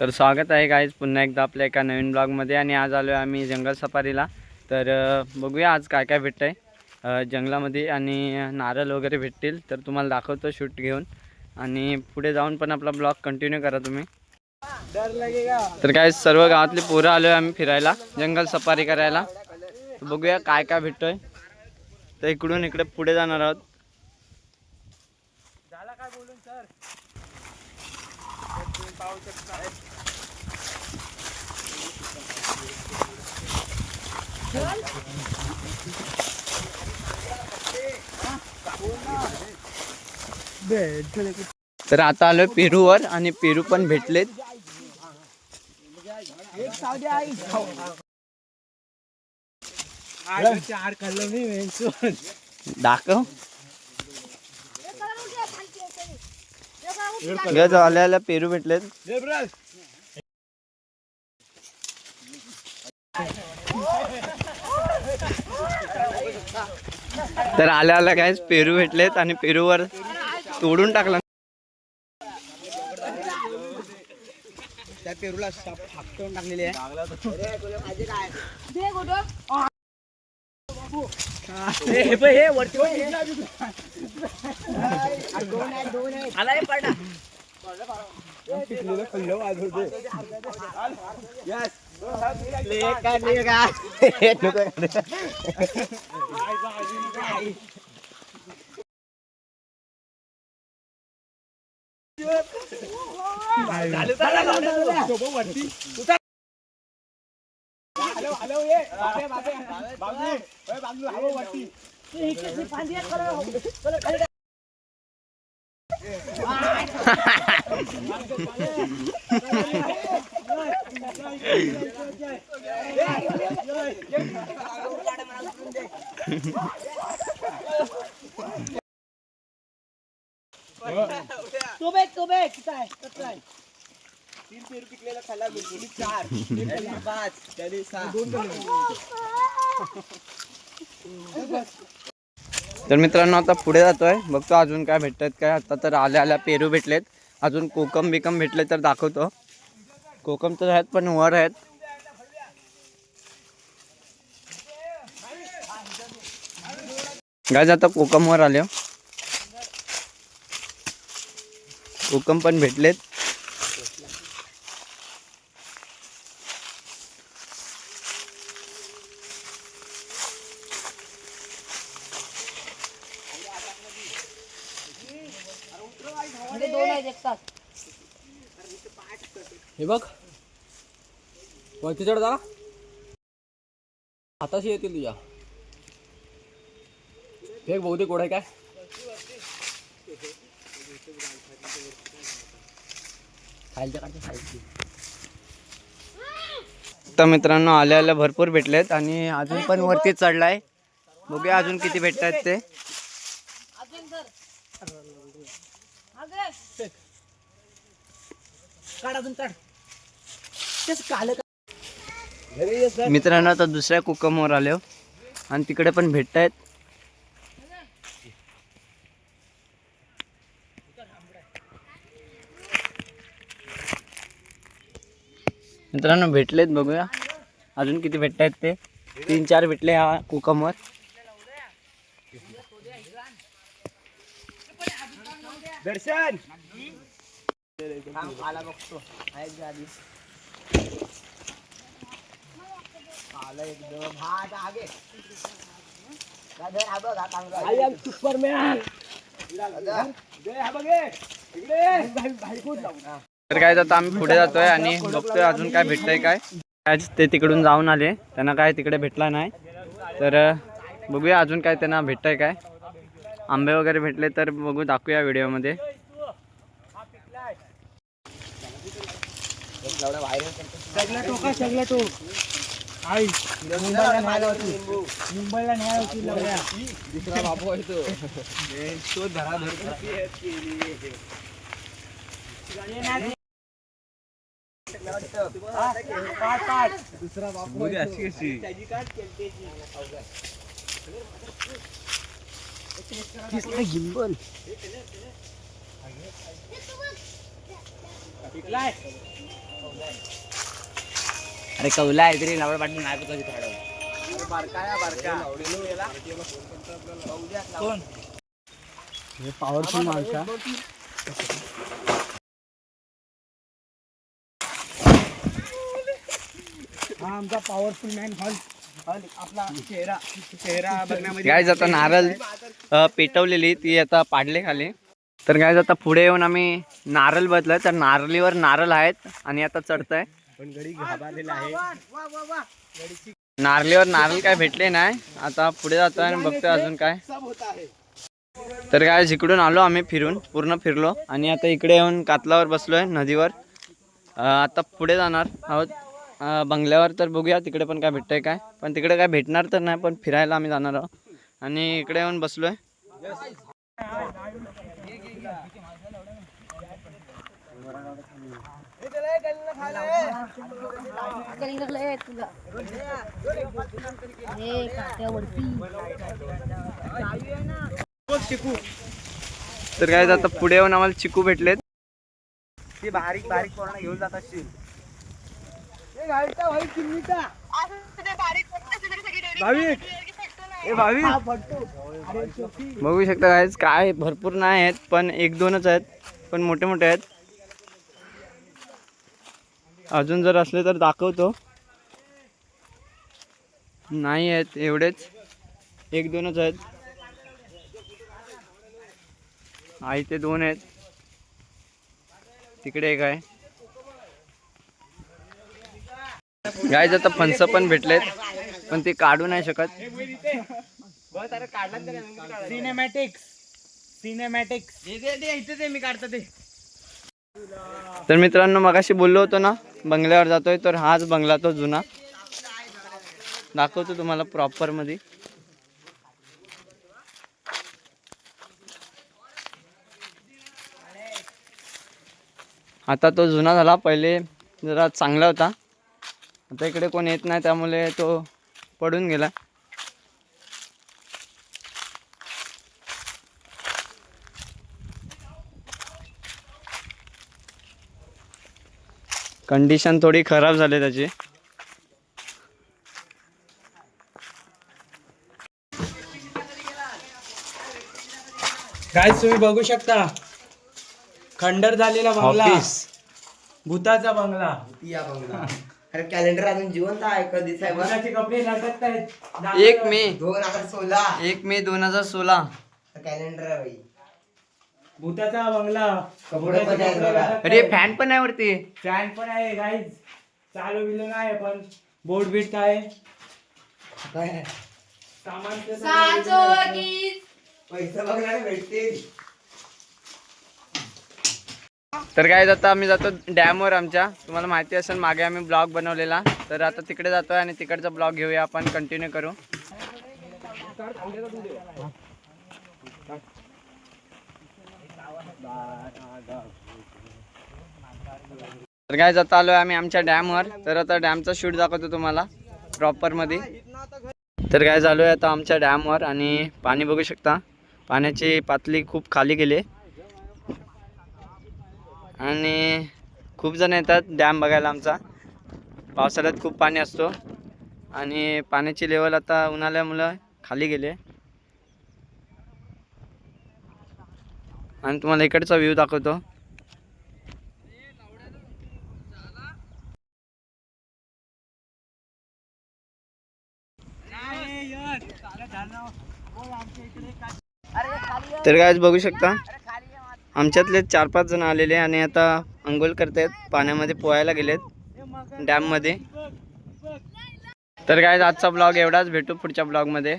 तर स्वागत आहे गाईज पुन्हा एकदा आपल्या एका नवीन ब्लॉगमध्ये। आणि आज आलो आहे आम्ही जंगल सफारीला। तर बघूया आज काय काय भेटतं आहे जंगलामध्ये। आणि नारळ वगैरे भेटतील तर तुम्हाला दाखवतो शूट घेऊन, आणि पुढे जाऊन पण आपला ब्लॉग कंटिन्यू करा तुम्ही। तर गाईज सर्व गावातले पोरं आलो आहे आम्ही फिरायला, जंगल सफारी करायला। तर बघूया काय काय भेटतं आहे। तर इकडून इकडे पुढे जाणार आहोत। झाला काय बोलून सर? तर आता आलोय पेरूवर आणि पेरू पण भेटलेत। चार खाल्लो मी दाखव गज आल्याला पेरू भेटलेत। तर आल्याला काय पेरू भेटलेत आणि पेरूवर तोडून टाकला। त्या पेरूला फाकटून टाकलेली आहे। तीन पेरू पिकलेला खाल्ला बिलकुल चार पाच त्याने सहा। तर मित्रांनो आता पुढे जातोय, बघतो अजून काय भेटतात काय। आता तर आल्या पेरू भेटलेत, अजून कोकम बिकम भेटले तर दाखवतो। कोकम तर आहेत पण वर आहेत। गाईज आता कोकम वर आले, कोकम पण भेटलेत। हे बघ वरती चढ जा, हाताशी येतील तुझ्या। फेक बहुतेक कोड आहे काय। तर मित्रांनो आल्याला भरपूर भेटलेत आणि अजून पण वरती चढलाय। बघूया अजून किती भेटतात ते। मित्रांनो आता दुसऱ्या कोकमवर आलो आणि तिकडे पण भेटतायत। मित्रांनो भेटलेत, बघूया अजून किती भेटतायत ते। 3-4 भेटले ह्या कोकमवर। दर्शन तर काय आता आम्ही पुढे जातोय आणि बघतोय अजून काय भेटतंय काय। आज ते तिकडून जाऊन आले, त्यांना काय तिकडे भेटला नाही। तर बघूया अजून काय त्यांना भेटतंय काय। आंबे वगैरे भेटले तर बघू, दाखवूया व्हिडिओमध्ये। मुंबईला न्याय होती लवड्या दुसरा बाबू आहे तो धरा दुसरा बाबू अशी कशी गिंबल अरे कौला आहे तरी नवरा पाटील नाही कधी काढव कोण पॉवरफुल माणसा हा आमचा पॉवरफुल मॅन हॉल आपला चेहरा बघण्यामध्ये गायज आता नारळ पेटवलेली ती आता पाडले खाली. तर गायज आता पुढे येऊन आम्ही नारळ बदलय तर नारळीवर नारळ आहेत आणि आता चढतंय. पण गडी घाबरलेला आहे. नारळीवर नारळ काय भेटले नाही. आता पुढे जातोय आणि बघतोय अजून काय. तर काय जिकडून आलो आम्ही फिरून पूर्ण फिरलो आणि आता इकडे येऊन कातलावर बसलोय नदीवर. आता पुढे जाणार आहोत बंगल्यावर. तर बघूया तिकडे पण काय भेटतंय काय. पण तिकडे काय भेटणार तर नाही पण फिरायला आम्ही जाणार आहोत आणि इकडे येऊन बसलोय. तर काय आता पुढे येऊन आम्हाला चिकू भेटलेत. ते बारीक बारीक पोरांना घेऊन जात असतील. बघू शकता गाईज काय भरपूर नाही आहेत पण एक दोनच आहेत पण मोठे मोठे आहेत. अजून जर असले तर दाखवतो. नाही आहेत एवढेच एक दोनच आहेत. आई ते दोन आहेत तिकडे एक आहे. गाईज आता फणस पण भेटलेत पण ते काढू नाही शकत. सिनेमॅटिक्स मी काढतो ते. तर मित्रांनो मगाशी बोललो होतो ना बंगल्यावर जातोय तर हाच बंगला तो जुना दाखवतो तुम्हाला प्रॉपर मध्ये. आता तो जुना झाला. पहिले जरा चांगला होता. आता इकडे कोण येत नाही त्यामुळे तो पडून गेला. कंडिशन थोडी खराब झाली त्याची. गाईज तुम्ही बघू शकता खंडर झालेला बंगला. भूताचा बंगला. अरे कॅलेंडर अजून जिवंत आहे. कधीच आहे बघ. भूताचे कपडे लटकत आहेत. 1 मे 2016 1 मे 2016 कॅलेंडर आहे भाई. भूताचा बंगला. कपडे पण आहेत बघा. अरे फॅन पण आहे वरती. फॅन पण आहे गाईज. चालू बिलू नाही पण बोर्ड बीट काय काय सामान पैसे बघणार भेटतील. तर काय आता आम्ही जातो डॅमवर आमच्या. तुम्हाला माहिती असेल मागे आम्ही ब्लॉग बनवलेला. तर आता तिकडे जातोय आणि तिकडचा ब्लॉग घेऊया आपण कंटिन्यू करू. तर काय आता आलोय आम्ही आमच्या डॅमवर. तर आता डॅमचा शूट दाखवतो तुम्हाला प्रॉपर मध्ये. तर काय झालोय आता आमच्या डॅमवर आणि पाणी बघू शकता. पाण्याची पातळी खूप खाली गेली आणि खूप जण येतात डॅम बघायला आमचा. पावसाळ्यात खूप पाणी असतो आणि पाण्याची लेवल आता उन्हाळ्यामुळे खाली गेले. आणि तुम्हाला इकडचा व्ह्यू दाखवतो. तर काय बघू शकता आमच्यातले 4-5 जण आलेले आणि आता अंघोळ करतायत. पाण्यामध्ये पोहायला गेलेत डॅम मध्ये. तर काय आजचा ब्लॉग एवढाच. भेटू पुढच्या ब्लॉग मध्ये.